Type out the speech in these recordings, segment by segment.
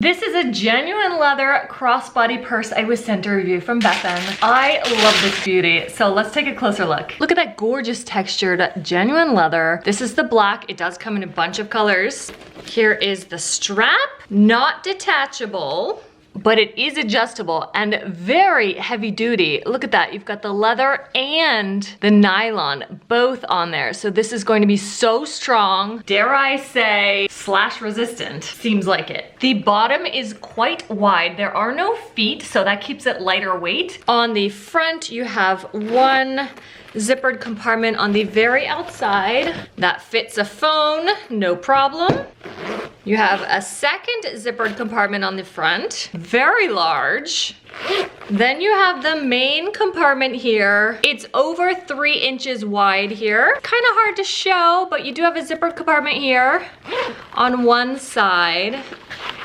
This is a genuine leather crossbody purse I was sent a review from Befen. I love this beauty, so let's take a closer look. Look at that gorgeous textured genuine leather. This is the black. It does come in a bunch of colors. Here is the strap, not detachable, but it is adjustable and very heavy duty. Look at that, you've got the leather and the nylon both on there. So this is going to be so strong, dare I say, slash resistant, seems like it. The bottom is quite wide. There are no feet, so that keeps it lighter weight. On the front, you have one zippered compartment on the very outside that fits a phone, no problem. You have a second zippered compartment on the front, very large. Then you have the main compartment here. It's over 3 inches wide here. Kind of hard to show, but you do have a zippered compartment here on one side.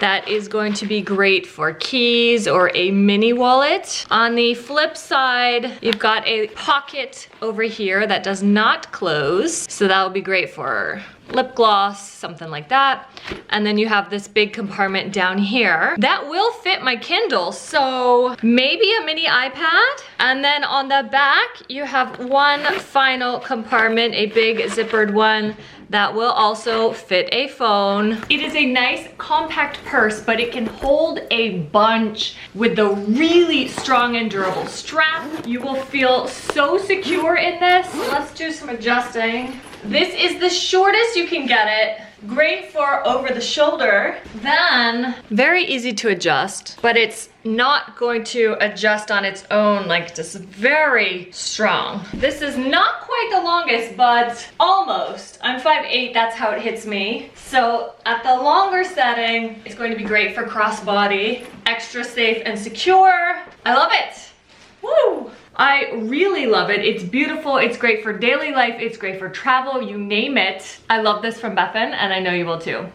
That is going to be great for keys or a mini wallet. On the flip side, you've got a pocket over here that does not close. So that will be great for lip gloss, something like that. And then you have this big compartment down here. That will fit my Kindle, so maybe a mini iPad. And then on the back, you have one final compartment, a big zippered one that will also fit a phone. It is a nice compact purse, but it can hold a bunch with the really strong and durable strap. You will feel so secure in this. Let's do some adjusting. This is the shortest you can get it. Great for over the shoulder. Then, very easy to adjust, but it's not going to adjust on its own, like just very strong. This is not quite the longest, but almost. I'm 5'8", that's how it hits me. So at the longer setting, it's going to be great for crossbody, extra safe and secure. I love it. Woo! I really love it. It's beautiful. It's great for daily life. It's great for travel, you name it. I love this from Befen, and I know you will too.